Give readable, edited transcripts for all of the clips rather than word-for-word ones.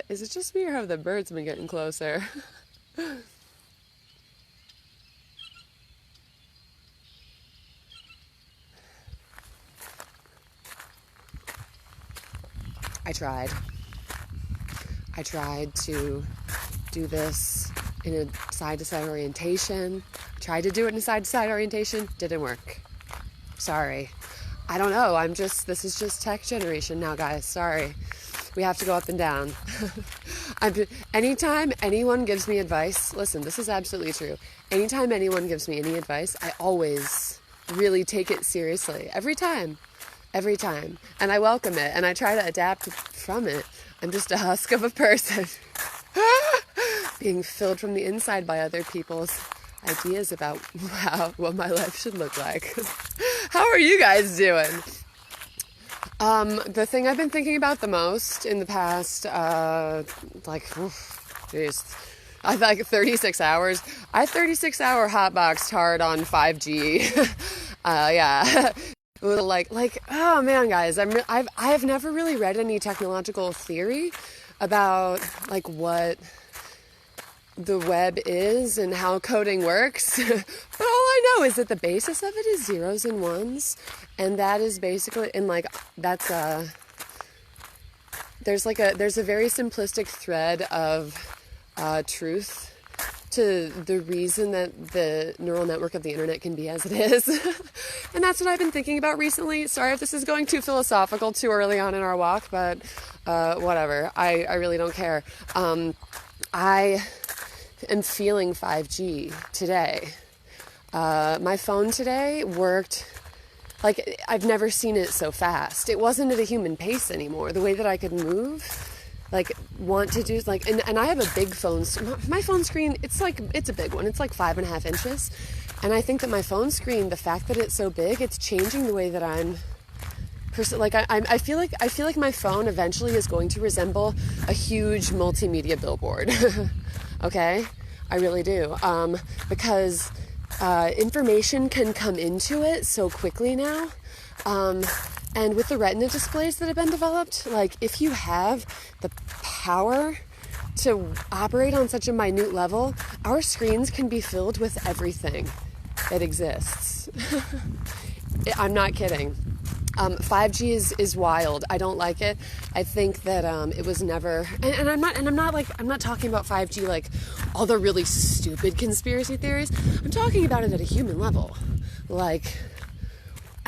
Is it just me or have the birds been getting closer? I tried. I tried to do this in a side-to-side orientation. Tried to do it in a side-to-side orientation. Didn't work. Sorry. I don't know. This is just tech generation now, guys. Sorry. We have to go up and down. Anytime anyone gives me advice, listen, this is absolutely true. Anytime anyone gives me any advice, I always really take it seriously. Every time. And I welcome it, and I try to adapt from it. I'm just a husk of a person being filled from the inside by other people's ideas about what my life should look like. How are you guys doing? The thing I've been thinking about the most in the past, I like 36 hours. I 36-hour hotboxed hard on 5G. Yeah. Oh man, guys, I have never really read any technological theory about like what the web is and how coding works. But all I know is that the basis of it is zeros and ones, and that is basically there's a very simplistic thread of truth to the reason that the neural network of the internet can be as it is. And that's what I've been thinking about recently. Sorry if this is going too philosophical too early on in our walk, but whatever. I really don't care. I am feeling 5G today. My phone today worked like I've never seen it so fast. It wasn't at a human pace anymore. The way that I could move, want to do, and I have a big phone. My phone screen, it's a big one. It's like 5.5 inches. And I think that my phone screen, the fact that it's so big, it's changing the way that I'm, I feel like my phone eventually is going to resemble a huge multimedia billboard. Okay? I really do. Because information can come into it so quickly now. And with the retina displays that have been developed, if you have the power to operate on such a minute level, our screens can be filled with everything that exists. I'm not kidding. 5G is wild. I don't like it. I think that it was never, and I'm not talking about 5G like all the really stupid conspiracy theories. I'm talking about it at a human level.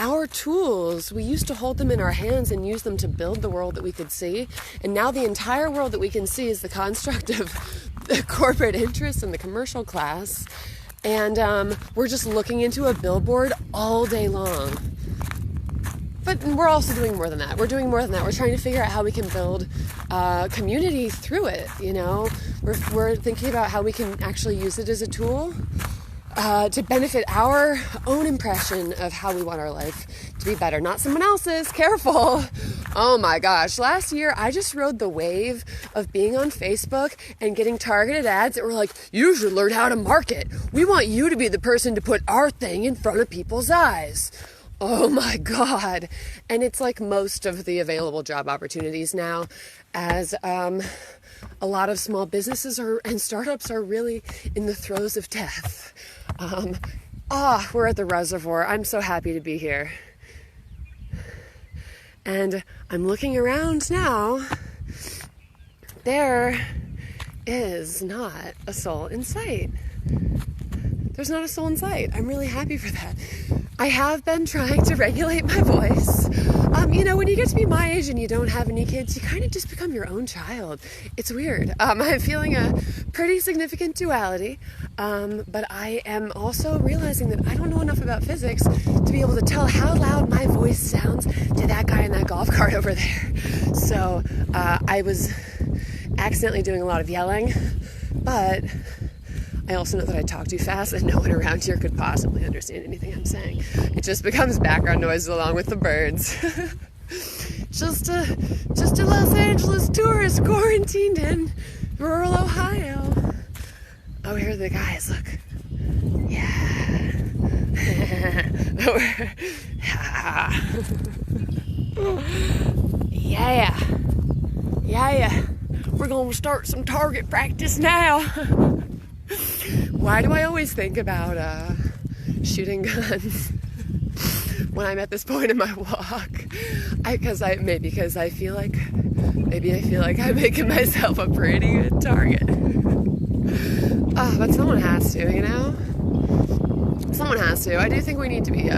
Our tools, we used to hold them in our hands and use them to build the world that we could see. And now the entire world that we can see is the construct of the corporate interests and the commercial class. And we're just looking into a billboard all day long. But we're also doing more than that. We're trying to figure out how we can build community through it, you know? We're thinking about how we can actually use it as a tool to benefit our own impression of how we want our life to be better, not someone else's. Careful. Oh my gosh. Last year, I just rode the wave of being on Facebook and getting targeted ads that were like, you should learn how to market. We want you to be the person to put our thing in front of people's eyes. Oh my God. And it's like most of the available job opportunities now, as a lot of small businesses and startups are really in the throes of death. We're at the Reservoir. I'm so happy to be here. And I'm looking around now. There is not a soul in sight. There's not a soul in sight. I'm really happy for that. I have been trying to regulate my voice. When you get to be my age and you don't have any kids, you kind of just become your own child. It's weird. I'm feeling a pretty significant duality, but I am also realizing that I don't know enough about physics to be able to tell how loud my voice sounds to that guy in that golf cart over there. So I was accidentally doing a lot of yelling, but I also know that I talk too fast and no one around here could possibly understand anything I'm saying. It just becomes background noise along with the birds. Just a Los Angeles tourist quarantined in rural Ohio. Oh, here are the guys, look. Yeah. Yeah. We're going to start some target practice now. Why do I always think about shooting guns when I'm at this point in my walk? Because I feel like I'm making myself a pretty good target. But someone has to, you know? Someone has to. I do think we need to be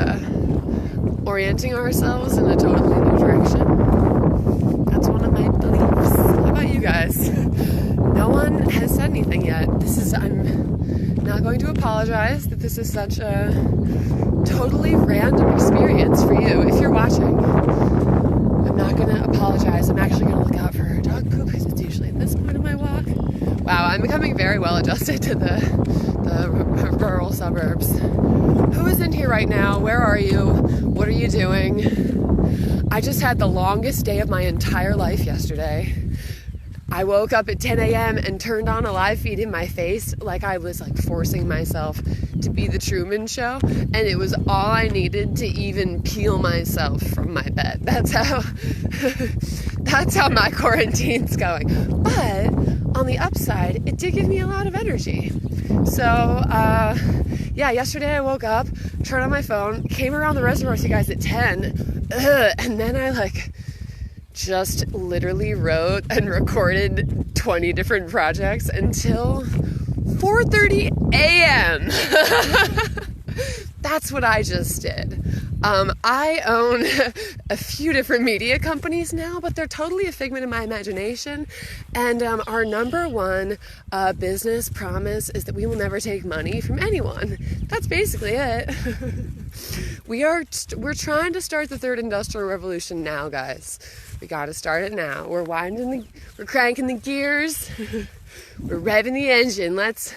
orienting ourselves in a totally new direction. That's one of my beliefs. How about you guys? No one has said anything yet. I'm not going to apologize that this is such a totally random experience for you. If you're watching, I'm not going to apologize. I'm actually going to look out for dog poop because it's usually at this point of my walk. Wow, I'm becoming very well adjusted to the rural suburbs. Who is in here right now? Where are you? What are you doing? I just had the longest day of my entire life yesterday. I woke up at 10 a.m. and turned on a live feed in my face like I was like forcing myself to be the Truman Show, and it was all I needed to even peel myself from my bed. That's how my quarantine's going. But on the upside, it did give me a lot of energy. So yesterday I woke up, turned on my phone, came around the reservoir with you guys at 10, and then I just literally wrote and recorded 20 different projects until 4:30 a.m. That's what I just did. I own a few different media companies now, but they're totally a figment of my imagination. And our number one business promise is that we will never take money from anyone. That's basically it. We're trying to start the third industrial revolution now, guys. We got to start it now. We're cranking the gears. We're revving the engine. Let's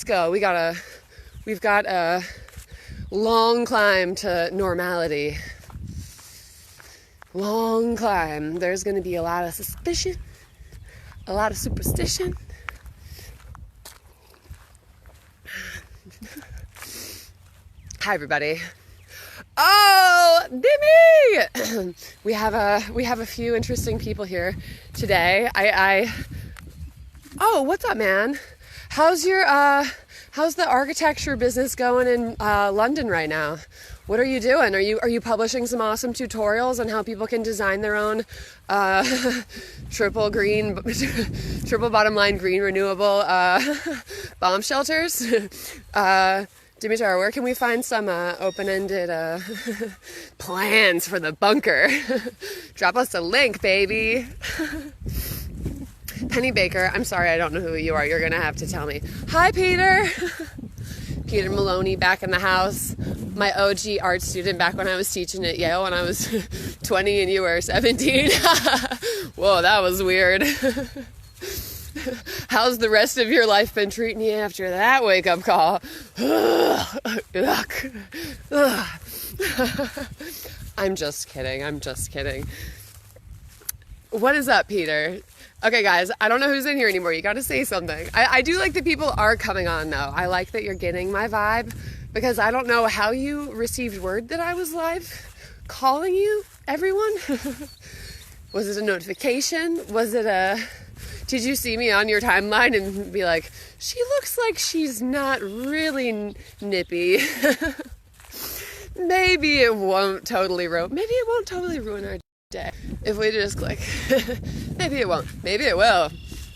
go. We've got a long climb to normality. Long climb. There's going to be a lot of suspicion, a lot of superstition. Hi, everybody. Oh, Dimmy! We have a few interesting people here today. Oh, what's up, man? How's the architecture business going in London right now? What are you doing? Are you publishing some awesome tutorials on how people can design their own triple bottom line green renewable bomb shelters? Dimitar, where can we find some open-ended plans for the bunker? Drop us a link, baby. Penny Baker, I'm sorry, I don't know who you are. You're going to have to tell me. Hi, Peter. Peter Maloney back in the house. My OG art student back when I was teaching at Yale when I was 20 and you were 17. Whoa, that was weird. How's the rest of your life been treating you after that wake-up call? I'm just kidding. What is up, Peter? Okay, guys, I don't know who's in here anymore. You got to say something. I do like that people are coming on, though. I like that you're getting my vibe, because I don't know how you received word that I was live calling you, everyone. Was it a notification? Did you see me on your timeline and be like, she looks like she's not really nippy? Maybe it won't totally ruin our day if we just click. Maybe it won't. Maybe it will.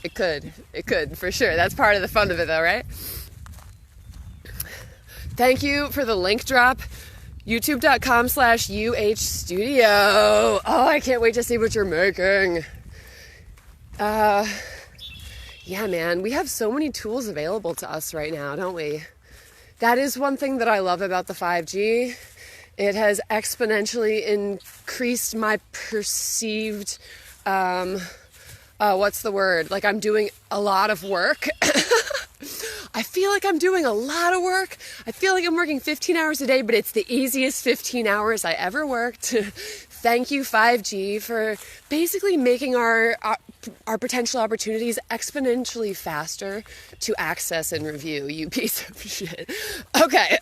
It could, for sure. That's part of the fun of it, though, right? Thank you for the link drop. youtube.com/UHstudio. Oh, I can't wait to see what you're making. Yeah, man, we have so many tools available to us right now, don't we? That is one thing that I love about the 5G. It has exponentially increased my perceived, what's the word? Like I'm doing a lot of work. I feel like I'm doing a lot of work. I feel like I'm working 15 hours a day, but it's the easiest 15 hours I ever worked. Thank you, 5G, for basically making our potential opportunities exponentially faster to access and review, you piece of shit. Okay.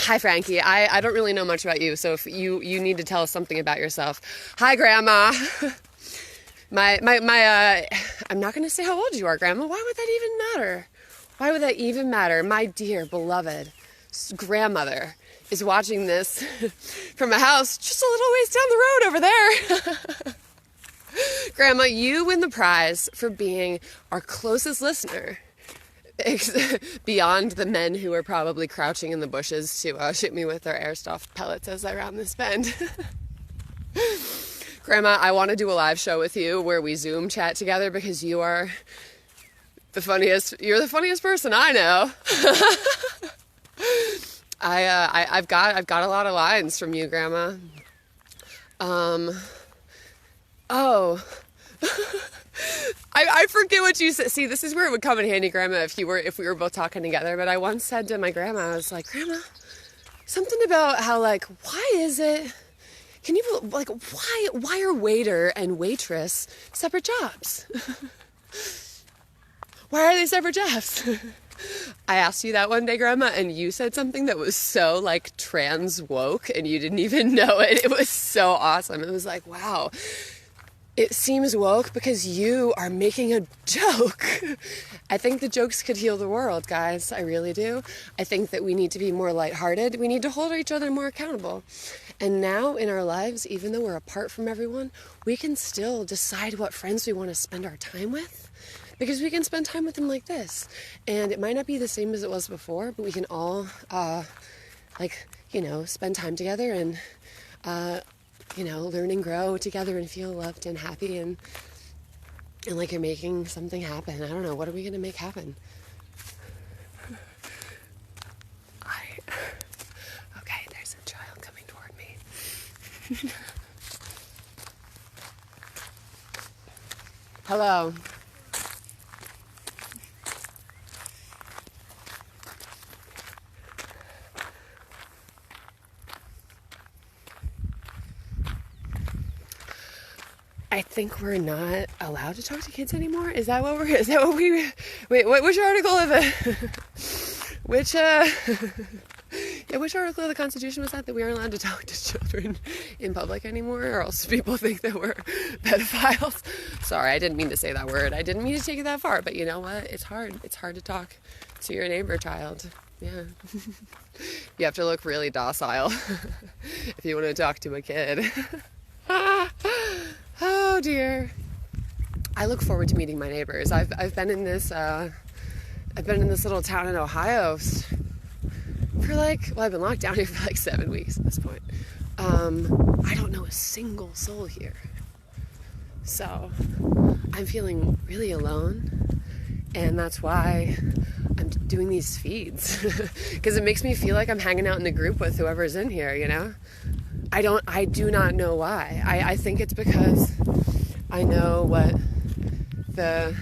Hi, Frankie. I don't really know much about you, so if you need to tell us something about yourself. Hi, Grandma. I'm not going to say how old you are, Grandma. Why would that even matter? Why would that even matter? My dear, beloved grandmother is watching this from a house just a little ways down the road over there. Grandma, you win the prize for being our closest listener. Beyond the men who are probably crouching in the bushes to shoot me with their airsoft pellets as I round this bend. Grandma, I want to do a live show with you where we Zoom chat together because you are you're the funniest person I know. I've got a lot of lines from you, Grandma. I forget what you said. See, this is where it would come in handy, Grandma, if we were both talking together. But I once said to my grandma, I was like, Grandma, something about how, like, why is it? Can you, like, why are waiter and waitress separate jobs? Why are they separate jobs? I asked you that one day, Grandma, and you said something that was so, like, trans woke, and you didn't even know it. It was so awesome. It was like, wow. It seems woke because you are making a joke. I think the jokes could heal the world, guys. I really do. I think that we need to be more lighthearted. We need to hold each other more accountable. And now in our lives, even though we're apart from everyone, we can still decide what friends we want to spend our time with. Because we can spend time with them like this. And it might not be the same as it was before, but we can all, spend time together and, learn and grow together and feel loved and happy and like you're making something happen. I don't know. What are we going to make happen? Okay, there's a child coming toward me. Hello. I think we're not allowed to talk to kids anymore. Is that what we, wait, which article of which article of the Constitution was that we aren't allowed to talk to children in public anymore, or else people think that we're pedophiles? Sorry, I didn't mean to say that word. I didn't mean to take it that far, but you know what? It's hard. It's hard to talk to your neighbor child. Yeah. You have to look really docile if you want to talk to a kid. Oh dear. I look forward to meeting my neighbors. I've been in this little town in Ohio for I've been locked down here for 7 weeks at this point. I don't know a single soul here. So I'm feeling really alone, and that's why I'm doing these feeds. Because it makes me feel like I'm hanging out in a group with whoever's in here, you know? I do not know why. I think it's because I know what the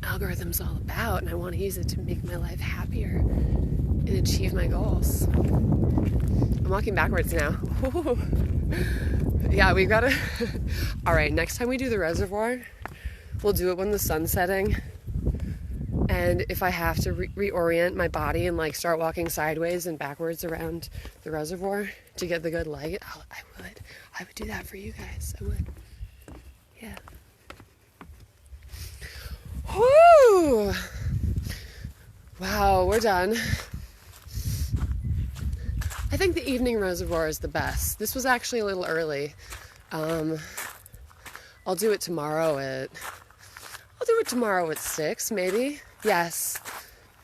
algorithm's all about, and I want to use it to make my life happier and achieve my goals. I'm walking backwards now. Yeah, we've got to... All right, next time we do the reservoir, we'll do it when the sun's setting. And if I have to reorient my body and start walking sideways and backwards around the reservoir to get the good light, I would do that for you guys. I would. Yeah. Woo! Wow, we're done. I think the evening reservoir is the best. This was actually a little early. I'll do it tomorrow at 6, maybe. Yes,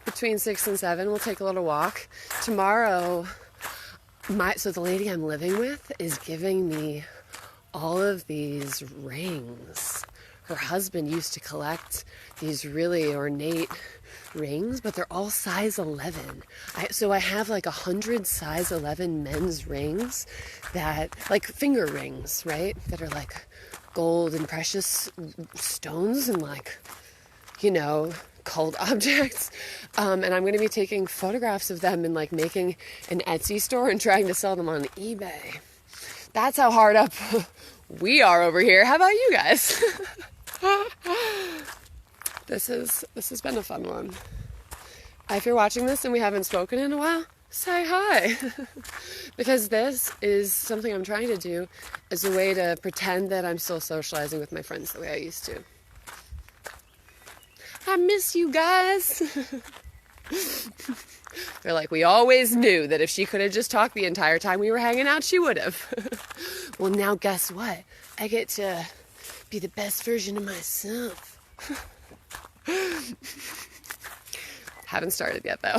between 6 and 7, we'll take a little walk. Tomorrow, so the lady I'm living with is giving me all of these rings. Her husband used to collect these really ornate rings, but they're all size 11. So I have 100 size 11 men's rings that, finger rings, right? That are gold and precious stones and cult objects. And I'm going to be taking photographs of them and making an Etsy store and trying to sell them on eBay. That's how hard up we are over here. How about you guys? This has been a fun one. If you're watching this and we haven't spoken in a while, say hi. Because this is something I'm trying to do as a way to pretend that I'm still socializing with my friends the way I used to. I miss you guys. They're like, we always knew that if she could have just talked the entire time we were hanging out, she would have. Well, now guess what? I get to be the best version of myself. Haven't started yet, though.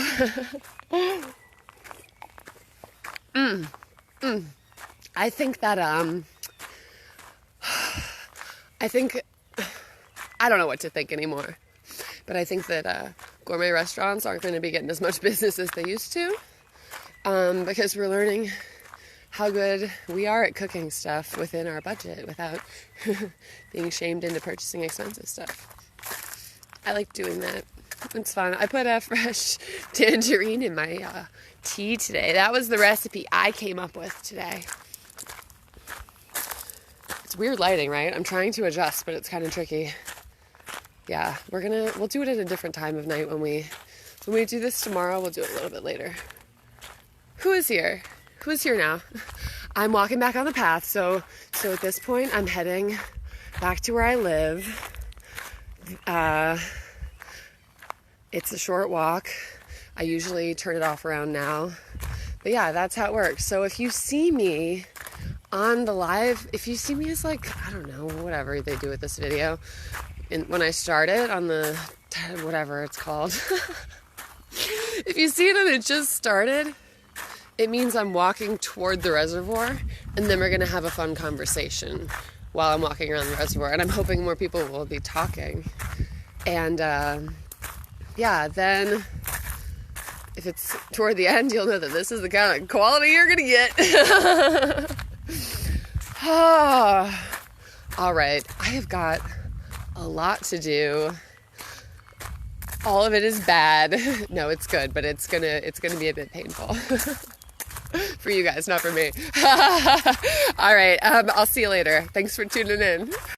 I think that, I don't know what to think anymore. But I think that gourmet restaurants aren't going to be getting as much business as they used to, because we're learning how good we are at cooking stuff within our budget without being shamed into purchasing expensive stuff. I like doing that. It's fun. I put a fresh tangerine in my tea today. That was the recipe I came up with today. It's weird lighting, right? I'm trying to adjust, but it's kind of tricky. Yeah, we'll do it at a different time of night when we do this tomorrow. We'll do it a little bit later. Who is here? Who is here now? I'm walking back on the path, so at this point I'm heading back to where I live. It's a short walk. I usually turn it off around now. But yeah, that's how it works. So if you see me on the live, if you see me as like, I don't know, whatever they do with this video, when I started on the, whatever it's called, if you see that it just started, it means I'm walking toward the reservoir, and then we're going to have a fun conversation while I'm walking around the reservoir, and I'm hoping more people will be talking. And yeah, then if it's toward the end, you'll know that this is the kind of quality you're going to get. All right, I have got a lot to do. All of it is bad. No, it's good, but it's gonna be a bit painful. For you guys, not for me. All right, I'll see you later. Thanks for tuning in.